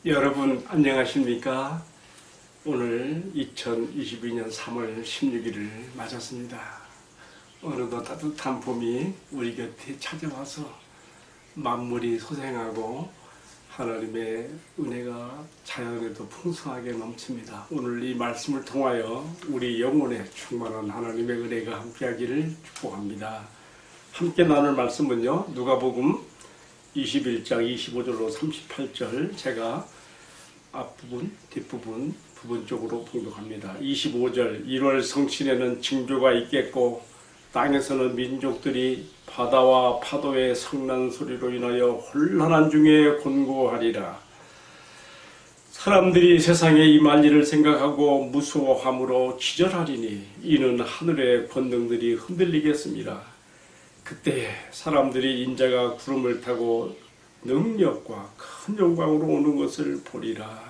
여러분 안녕하십니까? 오늘 2022년 3월 16일을 맞았습니다. 어느덧 따뜻한 봄이 우리 곁에 찾아와서 만물이 소생하고 하나님의 은혜가 자연에도 풍성하게 넘칩니다. 오늘 이 말씀을 통하여 우리 영혼에 충만한 하나님의 은혜가 함께하기를 축복합니다. 함께 나눌 말씀은요, 누가복음 21장 25절로 38절, 제가 앞부분, 뒷부분, 부분적으로 봉독합니다. 25절, 1월 성신에는 징조가 있겠고 땅에서는 민족들이 바다와 파도의 성난 소리로 인하여 혼란한 중에 곤고하리라. 사람들이 세상에 임할 일을 생각하고 무서워함으로 기절하리니 이는 하늘의 권능들이 흔들리겠습니다. 그때 사람들이 인자가 구름을 타고 능력과 큰 영광으로 오는 것을 보리라.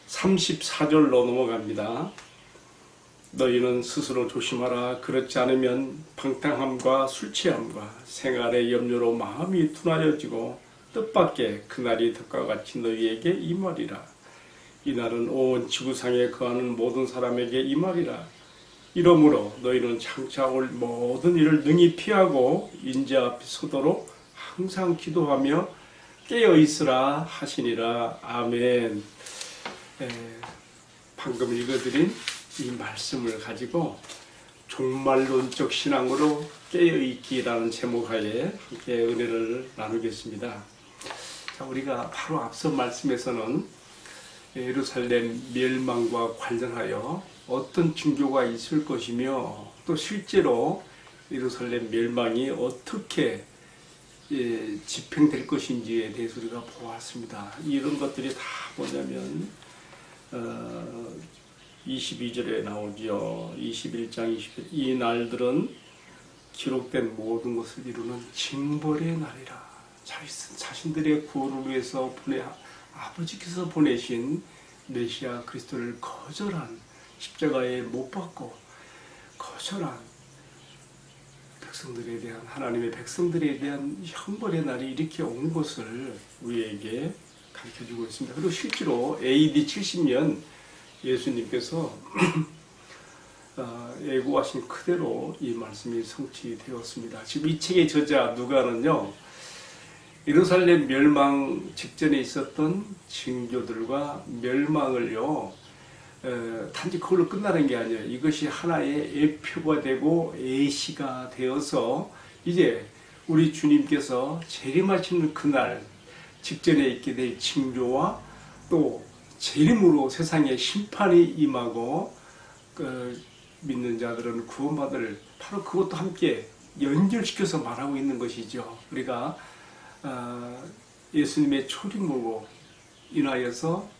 34절로 넘어갑니다. 너희는 스스로 조심하라. 그렇지 않으면 방탕함과 술취함과 생활의 염려로 마음이 둔하여지고 뜻밖의 그날이 덕과 같이 너희에게 임하리라. 이날은 온 지구상에 거하는 모든 사람에게 임하리라. 이러므로 너희는 장차 올 모든 일을 능히 피하고 인자 앞에 서도록 항상 기도하며 깨어있으라 하시니라. 아멘. 방금 읽어드린 이 말씀을 가지고 종말론적 신앙으로 깨어있기라는 제목하에 함께 은혜를 나누겠습니다. 자, 우리가 바로 앞서 말씀에서는 예루살렘 멸망과 관련하여 어떤 징조가 있을 것이며 또 실제로 예루살렘 멸망이 어떻게 집행될 것인지에 대해서 우리가 보았습니다. 이런 것들이 다 뭐냐면 22절에 나오죠. 21장 20절, 이 날들은 기록된 모든 것을 이루는 징벌의 날이라. 자신들의 구원을 위해서 아버지께서 보내신 메시아 그리스도를 거절한, 십자가에 못 박고 거절한 백성들에 대한, 하나님의 백성들에 대한 형벌의 날이 이렇게 온 것을 우리에게 가르쳐주고 있습니다. 그리고 실제로 AD 70년 예수님께서 예고하신 그대로 이 말씀이 성취되었습니다. 지금 이 책의 저자 누가는요, 예루살렘 멸망 직전에 있었던 징조들과 멸망을요, 단지 그걸로 끝나는 게 아니에요. 이것이 하나의 예표가 되고 예시가 되어서 이제 우리 주님께서 재림하시는 그날 직전에 있게 될 징조와 또 재림으로 세상에 심판이 임하고 믿는 자들은 구원받을, 바로 그것도 함께 연결시켜서 말하고 있는 것이죠. 우리가 예수님의 초림으로 인하여서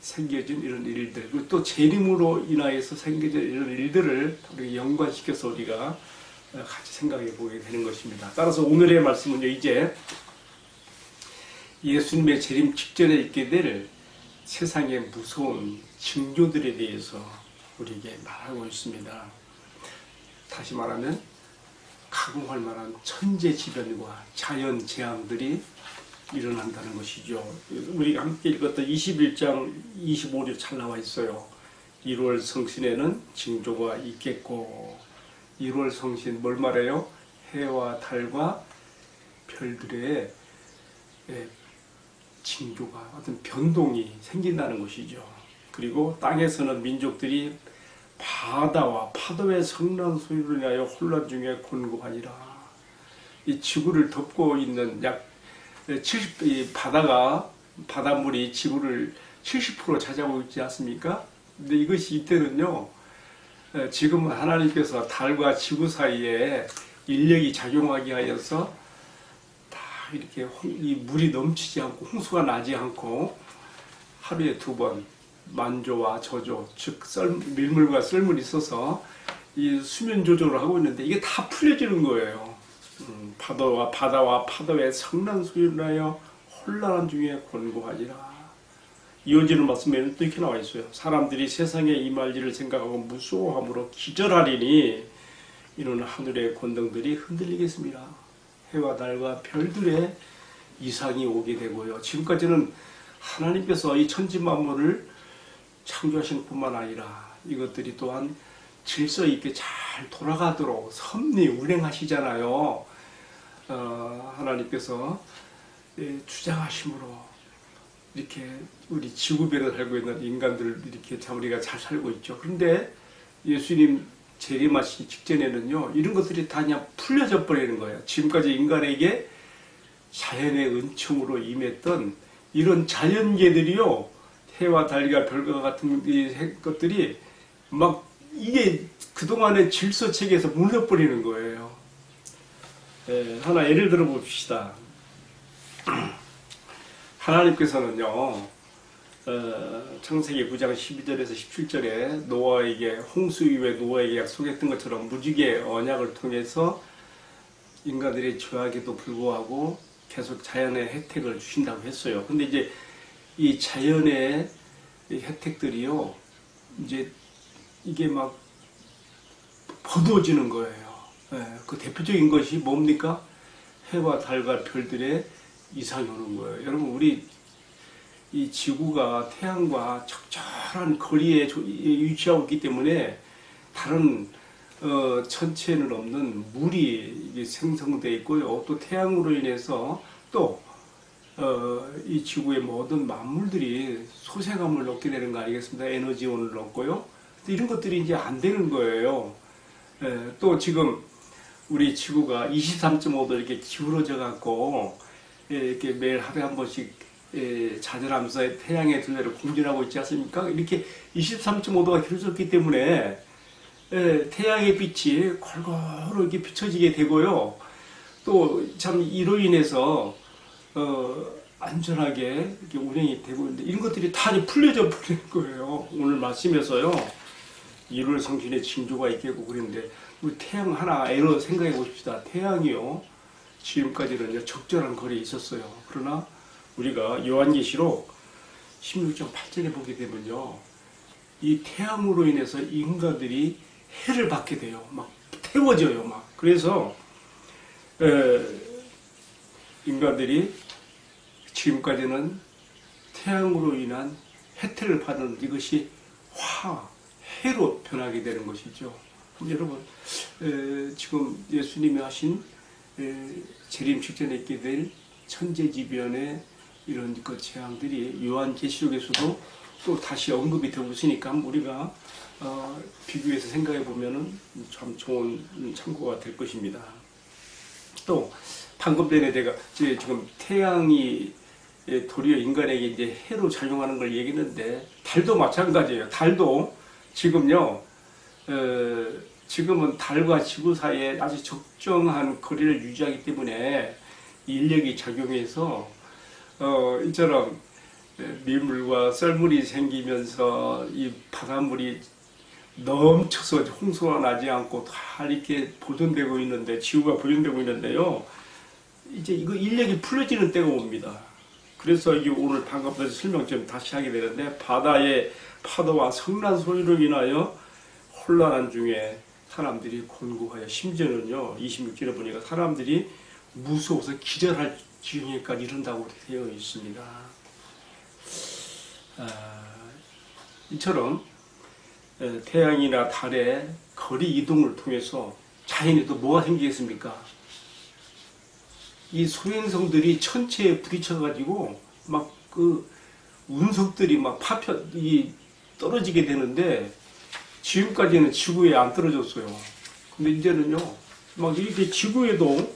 생겨진 이런 일들, 그리고 또 재림으로 인하여서 생겨진 이런 일들을 우리가 연관시켜서 우리가 같이 생각해 보게 되는 것입니다. 따라서 오늘의 말씀은요, 이제 예수님의 재림 직전에 있게 될 세상의 무서운 징조들에 대해서 우리에게 말하고 있습니다. 다시 말하면 각오할 만한 천재지변과 자연 재앙들이 일어난다는 것이죠. 우리가 함께 읽었던 21장 25절 잘 나와 있어요. 1월 성신에는 징조가 있겠고, 1월 성신 뭘 말해요? 해와 달과 별들의 징조가, 어떤 변동이 생긴다는 것이죠. 그리고 땅에서는 민족들이 바다와 파도의 성난 소리를 인하여 혼란 중에 곤고하니라. 이 지구를 덮고 있는 바닷물이 지구를 70% 차지하고 있지 않습니까? 근데 이것이 이때는요, 지금 하나님께서 달과 지구 사이에 인력이 작용하게 하여서 다 이렇게 이 물이 넘치지 않고 홍수가 나지 않고 하루에 2번 만조와 저조, 즉 밀물과 썰물이 있어서 이 수면 조절을 하고 있는데 이게 다 풀려지는 거예요. 바다와 파도의 성난 소리로 인하여 혼란한 중에 곤고하리라. 이어지는 말씀에는 또 이렇게 나와 있어요. 사람들이 세상에 임할 일을 생각하고 무서워함으로 기절하리니 이는 하늘의 권능들이 흔들리겠습니다. 해와 달과 별들의 이상이 오게 되고요. 지금까지는 하나님께서 이 천지 만물을 창조하신 뿐만 아니라 이것들이 또한 질서 있게 잘 돌아가도록 섭리 운행하시잖아요. 하나님께서 주장하심으로 이렇게 우리 지구별에 살고 있는 인간들을 이렇게 참 우리가 잘 살고 있죠. 그런데 예수님 재림하시기 직전에는요, 이런 것들이 다 그냥 풀려져 버리는 거예요. 지금까지 인간에게 자연의 은총으로 임했던 이런 자연계들이요, 해와 달과 별과 같은 이 것들이 막 이게 그동안의 질서 체계에서 물려버리는 거예요. 하나 예를 들어 봅시다. 하나님께서는요, 창세기 9장 12절에서 17절에 노아에게 홍수 이후에 노아에게 약속했던 것처럼 무지개 언약을 통해서 인간들의 죄악에도 불구하고 계속 자연의 혜택을 주신다고 했어요. 근데 이제 이 자연의 혜택들이요, 이제 이게 막 거두어지는 거예요. 그 대표적인 것이 뭡니까? 해와 달과 별들의 이상이 오는 거예요. 여러분, 우리 이 지구가 태양과 적절한 거리에 위치하고 있기 때문에 다른 천체에는 없는 물이 생성되어 있고요. 또 태양으로 인해서 또 이 지구의 모든 만물들이 소생함을 얻게 되는 거 아니겠습니까? 에너지원을 얻고요. 이런 것들이 이제 안 되는 거예요. 또 지금 우리 지구가 23.5도 이렇게 기울어져 갖고 이렇게 매일 하루에 한 번씩 자전하면서 태양의 둘레를 공전하고 있지 않습니까? 이렇게 23.5도가 길어졌기 때문에 태양의 빛이 골고루 이렇게 비춰지게 되고요. 또 참 이로 인해서 안전하게 이렇게 운행이 되고 있는데 이런 것들이 다 풀려져 버리는 거예요. 오늘 말씀에서요, 일월 성신의 징조가 있겠고 그랬는데 우리 태양 하나 예로 생각해 보십시다. 태양이요, 지금까지는 적절한 거리에 있었어요. 그러나 우리가 요한계시록 16장 8절에 보게 되면요, 이 태양으로 인해서 인간들이 해를 받게 돼요. 막 태워져요. 막 그래서 인간들이 지금까지는 태양으로 인한 혜택을 받은 이것이 해로 변하게 되는 것이죠. 여러분, 지금 예수님이 하신 재림 직전에 있게 될 천재지변의 이런 그 재앙들이 요한계시록에서도 또 다시 언급이 되고 있으니까 우리가 비교해서 생각해 보면은 참 좋은 참고가 될 것입니다. 또 방금 전에 내가 지금 태양이 도리어 인간에게 이제 해로 작용하는 걸 얘기했는데 달도 마찬가지예요. 달도 지금요, 지금은 달과 지구 사이에 아주 적정한 거리를 유지하기 때문에 인력이 작용해서 이처럼 밀물과 썰물이 생기면서 이 바닷물이 넘쳐서 홍수가 나지 않고 다 이렇게 보존되고 있는데, 지구가 보존되고 있는데요, 이제 이거 인력이 풀려지는 때가 옵니다. 그래서 이게 오늘 방금 전에 설명 좀 다시 하게 되는데, 바다의 파도와 성난 소리로 인하여 혼란한 중에 사람들이 곤고하여, 심지어는요 26절에 보니까 사람들이 무서워서 기절할 지경에까지 이른다고 되어 있습니다. 이처럼 태양이나 달의 거리 이동을 통해서 자연에 또 뭐가 생기겠습니까? 이 소행성들이 천체에 부딪혀가지고 막 그 운석들이 막 떨어지게 되는데, 지금까지는 지구에 안 떨어졌어요. 근데 이제는요, 막 이렇게 지구에도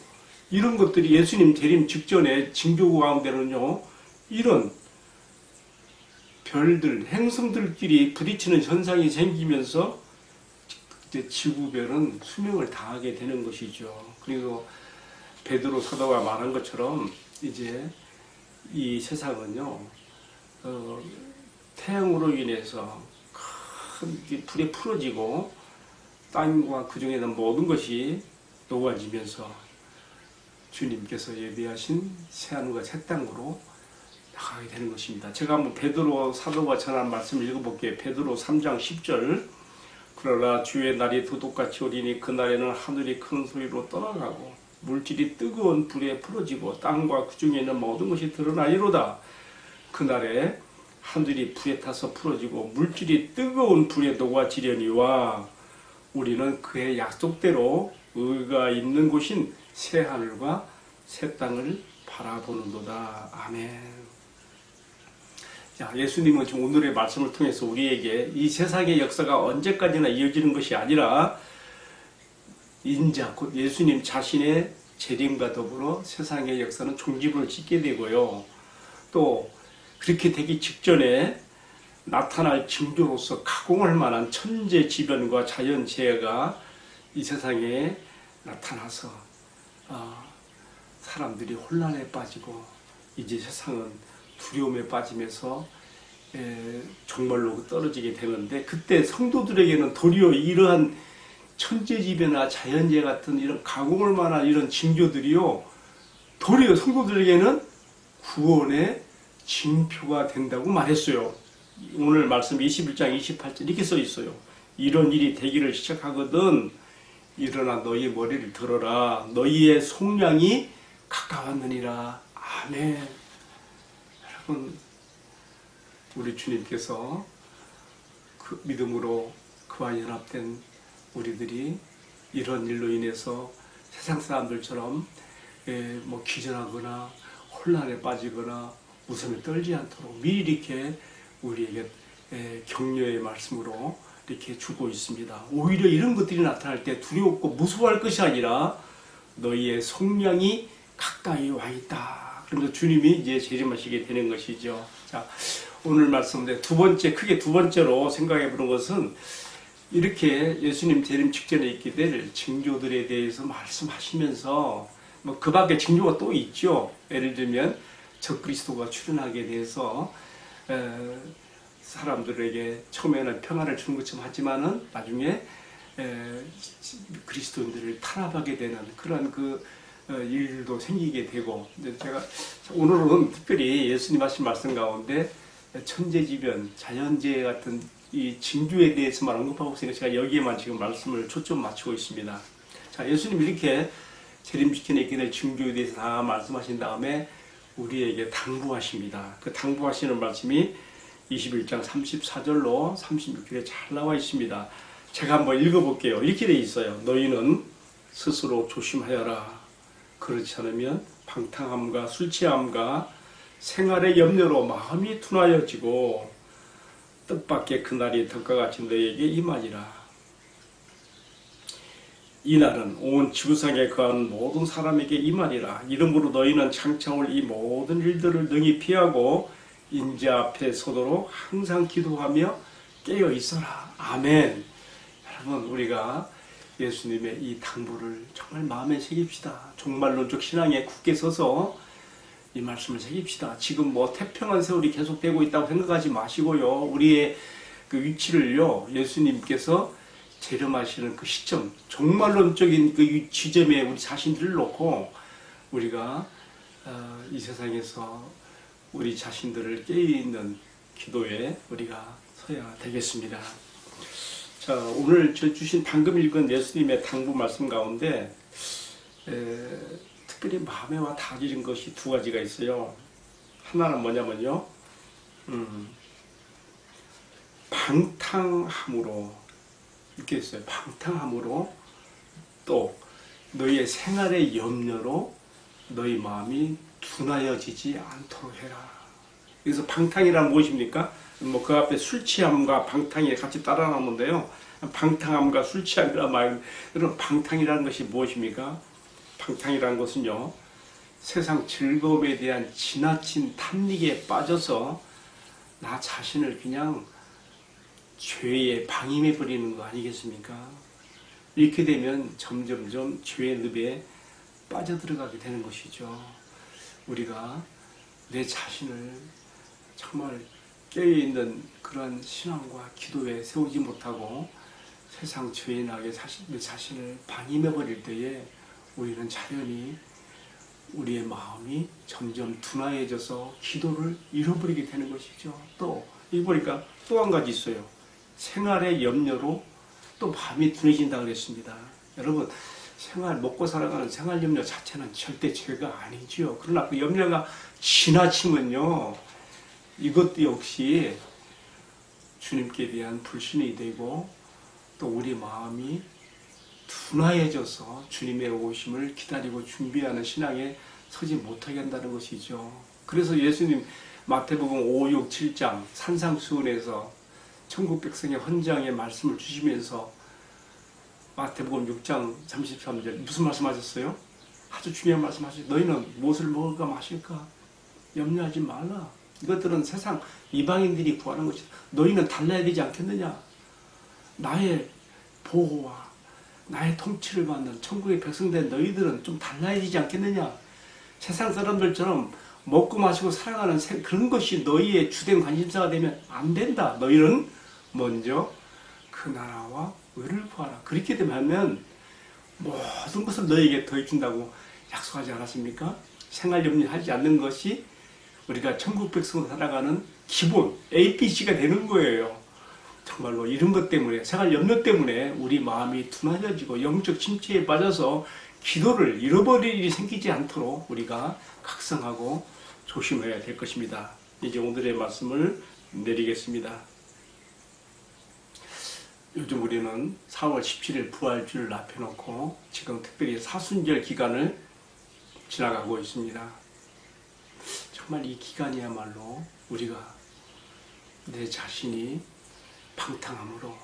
이런 것들이 예수님 재림 직전에 징조 가운데는요, 이런 별들, 행성들끼리 부딪히는 현상이 생기면서 이제 지구별은 수명을 다하게 되는 것이죠. 그리고 베드로 사도가 말한 것처럼 이제 이 세상은요, 태양으로 인해서 큰 불에 풀어지고 땅과 그 중에 있는 모든 것이 녹아지면서 주님께서 예비하신 새하늘과 새 땅으로 나가게 되는 것입니다. 제가 한번 베드로 사도가 전한 말씀을 읽어볼게요. 베드로 3장 10절. 그러나 주의 날이 도둑같이 오리니 그날에는 하늘이 큰 소리로 떠나가고 물질이 뜨거운 불에 풀어지고 땅과 그 중에 있는 모든 것이 드러나리로다. 그날에 하늘이 불에 타서 풀어지고 물질이 뜨거운 불에 녹아지려니와 우리는 그의 약속대로 의가 있는 곳인 새 하늘과 새 땅을 바라보는도다. 아멘. 자, 예수님은 지금 오늘의 말씀을 통해서 우리에게 이 세상의 역사가 언제까지나 이어지는 것이 아니라 인자, 곧 예수님 자신의 재림과 더불어 세상의 역사는 종지부를 찍게 되고요. 또 그렇게 되기 직전에 나타날 징조로서 가공할 만한 천재지변과 자연재해가 이 세상에 나타나서 사람들이 혼란에 빠지고 이제 세상은 두려움에 빠지면서 정말로 떨어지게 되는데, 그때 성도들에게는 도리어 이러한 천재지변이나 자연재해 같은 이런 가공할 만한 이런 징조들이요, 도리어 성도들에게는 구원의 징표가 된다고 말했어요. 오늘 말씀 21장 28절 이렇게 써 있어요. 이런 일이 되기를 시작하거든 일어나 너희 머리를 들어라. 너희의 속량이 가까웠느니라. 아멘. 여러분, 우리 주님께서 그 믿음으로 그와 연합된 우리들이 이런 일로 인해서 세상 사람들처럼 기절하거나 혼란에 빠지거나 웃음에 떨지 않도록 미리 이렇게 우리에게 격려의 말씀으로 이렇게 주고 있습니다. 오히려 이런 것들이 나타날 때 두려웠고 무서워할 것이 아니라 너희의 속량이 가까이 와 있다. 그러면서 주님이 이제 재림하시게 되는 것이죠. 자, 오늘 말씀인데 크게 두 번째로 생각해 보는 것은 이렇게 예수님 재림 직전에 있게 될 징조들에 대해서 말씀하시면서 그 밖에 징조가 또 있죠. 예를 들면 적그리스도가 출현하게 돼서 사람들에게 처음에는 평안을 주는 것처럼 하지만은 나중에 그리스도인들을 탄압하게 되는 그런 일도 생기게 되고, 제가 오늘은 특별히 예수님 하신 말씀 가운데 천재지변, 자연재해 같은 이 징조에 대해서만 언급하고 있으니까 제가 여기에만 지금 말씀을 초점 맞추고 있습니다. 자, 예수님 이렇게 재림 직전에 있게 될 징조에 대해서 다 말씀하신 다음에 우리에게 당부하십니다. 그 당부하시는 말씀이 21장 34절로 36절에 잘 나와 있습니다. 제가 한번 읽어볼게요. 이렇게 되어 있어요. 너희는 스스로 조심하여라. 그렇지 않으면 방탕함과 술 취함과 생활의 염려로 마음이 둔하여지고 뜻밖의 그날이 덕과 같이 너희에게 임하리라. 이날은 온 지구상에 거하는 모든 사람에게 임하리라. 이러므로 너희는 장차 올 이 모든 일들을 능히 피하고 인자 앞에 서도록 항상 기도하며 깨어 있어라. 아멘. 여러분, 우리가 예수님의 이 당부를 정말 마음에 새깁시다. 종말론적 신앙에 굳게 서서 이 말씀을 새깁시다. 지금 태평한 세월이 계속되고 있다고 생각하지 마시고요. 우리의 그 위치를요, 예수님께서 재림하시는 그 시점, 종말론적인 그 지점에 우리 자신들을 놓고 우리가 이 세상에서 우리 자신들을 깨어있는 기도에 우리가 서야 되겠습니다. 자, 오늘 주신 방금 읽은 예수님의 당부 말씀 가운데 특별히 마음에 와 닿아지는 것이 두 가지가 있어요. 하나는 뭐냐면요, 방탕함으로, 이렇게 했어요. 방탕함으로, 또 너희의 생활의 염려로 너희 마음이 둔하여지지 않도록 해라. 여기서 방탕이란 무엇입니까? 그 앞에 술 취함과 방탕이 같이 따라 나오는데요. 방탕함과 술 취함이란 말, 여러분, 방탕이라는 것이 무엇입니까? 방탕이라는 것은요, 세상 즐거움에 대한 지나친 탐닉에 빠져서 나 자신을 그냥 죄에 방임해 버리는 거 아니겠습니까? 이렇게 되면 점점점 죄의 늪에 빠져들어가게 되는 것이죠. 우리가 내 자신을 정말 깨어있는 그런 신앙과 기도에 세우지 못하고 세상 죄인에게 내 자신을 방임해 버릴 때에 우리는 자연히 우리의 마음이 점점 둔화해져서 기도를 잃어버리게 되는 것이죠. 또 여기 보니까 또 한 가지 있어요. 생활의 염려로 또 마음이 둔해진다 그랬습니다. 여러분, 먹고 살아가는 생활 염려 자체는 절대 죄가 아니지요. 그러나 그 염려가 지나치면요, 이것도 역시 주님께 대한 불신이 되고 또 우리 마음이 둔하여져서 주님의 오심을 기다리고 준비하는 신앙에 서지 못하게 한다는 것이죠. 그래서 예수님 마태복음 5, 6, 7장 산상수훈에서 천국 백성의 헌장의 말씀을 주시면서 마태복음 6장 33절 무슨 말씀하셨어요? 아주 중요한 말씀하셨어요. 너희는 무엇을 먹을까 마실까 염려하지 말라. 이것들은 세상 이방인들이 구하는 것이다. 너희는 달라야 되지 않겠느냐? 나의 보호와 나의 통치를 받는 천국의 백성된 너희들은 좀 달라야 되지 않겠느냐? 세상 사람들처럼 먹고 마시고 살아가는 그런 것이 너희의 주된 관심사가 되면 안 된다. 너희는 먼저 그 나라와 의를 구하라. 그렇게 되면 모든 것을 너희에게 더해준다고 약속하지 않았습니까? 생활 염려하지 않는 것이 우리가 천국 백성으로 살아가는 기본 ABC가 되는 거예요. 정말로 이런 것 때문에 생활 염려 때문에 우리 마음이 둔해져지고 영적 침체에 빠져서 기도를 잃어버릴 일이 생기지 않도록 우리가 각성하고 조심해야 될 것입니다. 이제 오늘의 말씀을 내리겠습니다. 요즘 우리는 4월 17일 부활주를 앞에 놓고 지금 특별히 사순절 기간을 지나가고 있습니다. 정말 이 기간이야말로 우리가 내 자신이 방탕함으로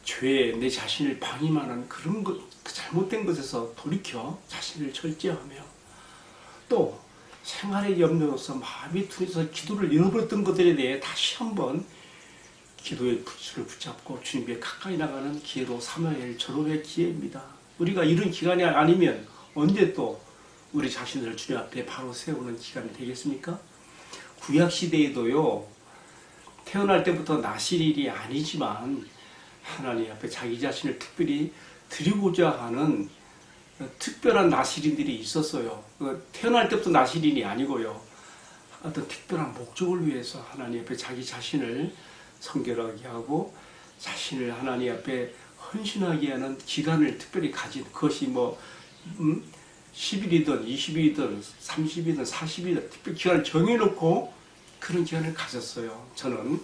죄에 내 자신을 방임하는 그런 것, 잘못된 것에서 돌이켜 자신을 절제하며 또 생활의 염려로서 마음이 둔해서 기도를 잃어버렸던 것들에 대해 다시 한번 기도의 불수를 붙잡고 주님께 가까이 나가는 기회로 삼아야 할 절호의 기회입니다. 우리가 이런 기간이 아니면 언제 또 우리 자신을 주님 앞에 바로 세우는 기간이 되겠습니까? 구약시대에도요, 태어날 때부터 나실일이 아니지만 하나님 앞에 자기 자신을 특별히 드리고자 하는 특별한 나실인들이 있었어요. 태어날 때부터 나실인이 아니고요. 어떤 특별한 목적을 위해서 하나님 앞에 자기 자신을 성결하게 하고 자신을 하나님 앞에 헌신하게 하는 기간을 특별히 가진 그것이 10일이든 20일이든 30일이든 40일이든 특별히 기간을 정해놓고 그런 기간을 가졌어요. 저는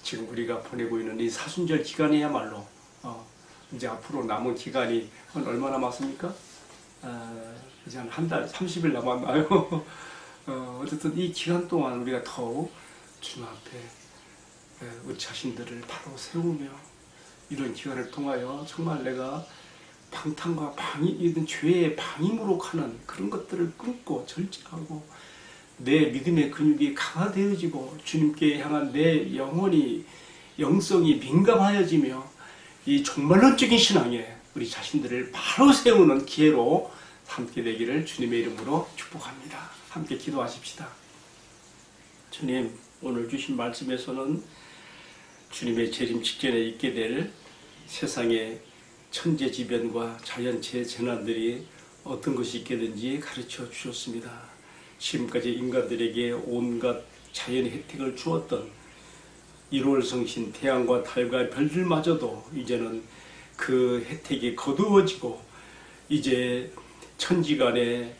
지금 우리가 보내고 있는 이 사순절 기간이야말로 이제 앞으로 남은 기간이 얼마 남았습니까? 이제 한 달 30일 남았나요? 어쨌든 이 기간 동안 우리가 더욱 주님 앞에 우리 자신들을 바로 세우며 이런 기간을 통하여 정말 내가 방탕과 이런 죄의 방임으로 가는 그런 것들을 끊고 절제하고 내 믿음의 근육이 강화되어지고 주님께 향한 내 영성이 민감하여지며 이 종말론적인 신앙에 우리 자신들을 바로 세우는 기회로 함께 되기를 주님의 이름으로 축복합니다. 함께 기도하십시다. 주님, 오늘 주신 말씀에서는 주님의 재림 직전에 있게 될 세상의 천재지변과 자연재해 재난들이 어떤 것이 있겠는지 가르쳐 주셨습니다. 지금까지 인간들에게 온갖 자연의 혜택을 주었던 1월 성신 태양과 달과 별들마저도 이제는 그 혜택이 거두어지고 이제 천지간에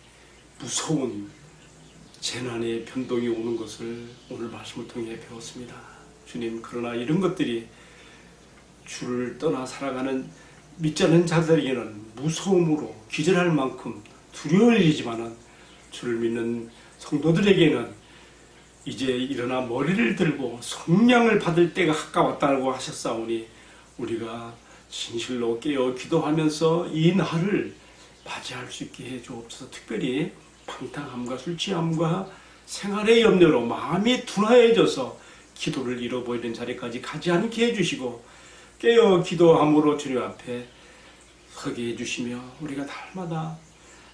무서운 재난의 변동이 오는 것을 오늘 말씀을 통해 배웠습니다. 주님, 그러나 이런 것들이 주를 떠나 살아가는 믿지 않는 자들에게는 무서움으로 기절할 만큼 두려울 일이지만은 주를 믿는 성도들에게는 이제 일어나 머리를 들고 성량을 받을 때가 가까웠다고 하셨사오니 우리가 진실로 깨어 기도하면서 이 날을 맞이할 수 있게 해 주옵소서. 특별히 방탕함과 술 취함과 생활의 염려로 마음이 둔하여져서 기도를 잃어버리는 자리까지 가지 않게 해주시고 깨어 기도함으로 주님 앞에 서게 해주시며 우리가 날마다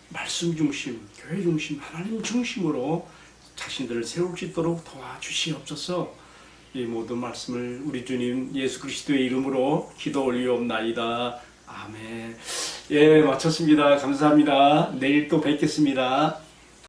말씀 중심, 교회 중심, 하나님 중심으로 자신들을 세울 수 있도록 도와주시옵소서. 이 모든 말씀을 우리 주님 예수 그리스도의 이름으로 기도 올리옵나이다. 아멘. 예, 마쳤습니다. 감사합니다. 내일 또 뵙겠습니다.